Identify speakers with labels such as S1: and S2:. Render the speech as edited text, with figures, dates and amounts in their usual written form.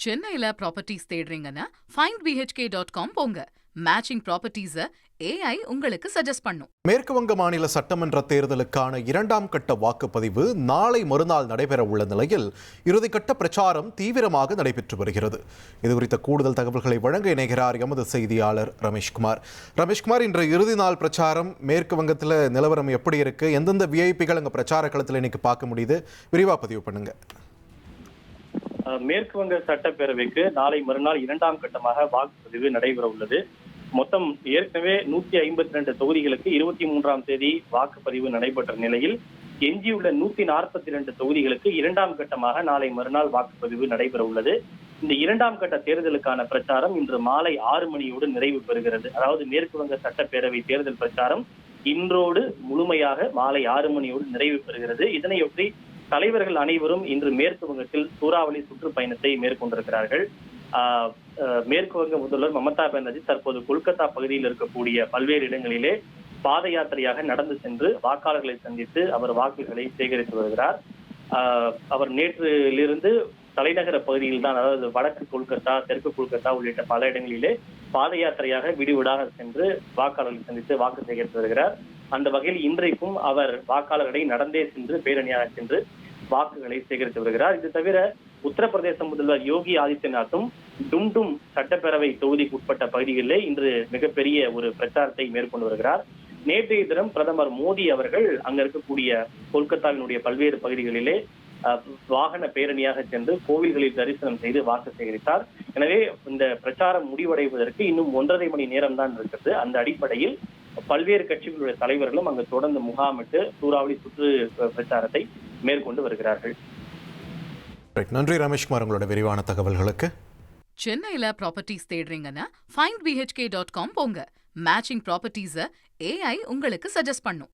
S1: சென்னையில properties தேடுறீங்கன்னா findbhk.com போங்க. Matching ப்ராப்பர்ட்டிஸை AI உங்களுக்கு சஜஸ்ட் பண்ணும்.
S2: மேற்கு வங்க மாநில சட்டமன்ற தேர்தலுக்கான 2ஆம் கட்ட வாக்குப்பதிவு நாளை மறுநாள் நடைபெற உள்ள நிலையில் இறுதிக்கட்ட பிரச்சாரம் தீவிரமாக நடைபெற்று வருகிறது. இதுகுறித்த கூடுதல் தகவல்களை வழங்க இணைகிறார் எமது செய்தியாளர் ரமேஷ்குமார். ரமேஷ்குமார், இன்று இறுதி நாள் பிரச்சாரம் மேற்கு வங்கத்தில் நிலவரம் எப்படி இருக்கு? எந்தெந்த விஐபிகள் அங்கே பிரச்சார களத்தில் இன்னைக்கு பார்க்க முடியுது? விரிவாக பதிவு பண்ணுங்க.
S3: மேற்கு வங்க சட்டப்பேரவைக்கு நாளை மறுநாள் 2ஆம் கட்டமாக வாக்குப்பதிவு நடைபெற உள்ளது. மொத்தம் ஏற்கனவே 152 தொகுதிகளுக்கு 23ஆம் தேதி வாக்குப்பதிவு நடைபெற்ற நிலையில் எஞ்சியுள்ள 142 தொகுதிகளுக்கு 2ஆம் கட்டமாக நாளை மறுநாள் வாக்குப்பதிவு நடைபெற உள்ளது. இந்த 2ஆம் கட்ட தேர்தலுக்கான பிரச்சாரம் இன்று மாலை 6 மணியோடு நிறைவு பெறுகிறது. அதாவது மேற்கு வங்க சட்டப்பேரவை தேர்தல் பிரச்சாரம் இன்றோடு முழுமையாக மாலை 6 மணியோடு நிறைவு பெறுகிறது. இதனையொட்டி தலைவர்கள் அனைவரும் இன்று மேற்கு வங்கத்தில் சூறாவளி சுற்றுப்பயணத்தை மேற்கொண்டிருக்கிறார்கள். மேற்கு வங்க முதல்வர் மமதா பானர்ஜி தற்போது கொல்கத்தா பகுதியில் இருக்கக்கூடிய பல்வேறு இடங்களிலே பாத யாத்திரையாக நடந்து சென்று வாக்காளர்களை சந்தித்து அவர் வாக்குகளை சேகரித்து வருகிறார். அவர் நேற்றிலிருந்து தலைநகர பகுதியில் தான், அதாவது வடக்கு கொல்கத்தா, தெற்கு கொல்கத்தா உள்ளிட்ட பல இடங்களிலே பாத யாத்திரையாக விடுவிடாக சென்று வாக்காளர்களை சந்தித்து வாக்கு சேகரித்து வருகிறார். அந்த வகையில் இன்றைக்கும் அவர் வாக்காளர்களை நடந்தே சென்று பேரணியாக சென்று வாக்குகளை சேகரித்து வருகிறார். இது தவிர உத்தரப்பிரதேச முதல்வர் யோகி ஆதித்யநாத்தும் டும்டும் சட்டப்பேரவை தொகுதிக்கு உட்பட்ட பகுதிகளிலே இன்று மிகப்பெரிய ஒரு பிரச்சாரத்தை மேற்கொண்டு வருகிறார். நேற்றைய தினம் பிரதமர் மோடி அவர்கள் அங்க இருக்கக்கூடிய கொல்கத்தாவினுடைய பல்வேறு பகுதிகளிலே வாகன பேரணியாக சென்று கோவில்களில் தரிசனம் செய்து வாக்கு சேகரித்தார். எனவே இந்த பிரச்சாரம் முடிவடைவதற்கு இன்னும் 1.5 மணி நேரம் தான் இருக்கிறது. அந்த அடிப்படையில் பல்வேறு கட்சிகளுடைய தலைவர்களும் அங்கு தொடர்ந்து முகாமிட்டு சூறாவளி சுற்று பிரச்சாரத்தை மேற்கொண்டு வருகிறார்கள்.
S2: நன்றி ரமேஷ்குமார், உங்களோட விரிவான தகவல்களுக்கு.
S1: சென்னையில ப்ராப்பர்ட்டிஸ் தேடுறீங்கன்னா findbhk.com போங்க. மேட்சிங் ப்ராப்பர்ட்டிஸை AI உங்களுக்கு சஜஸ்ட் பண்ணும்.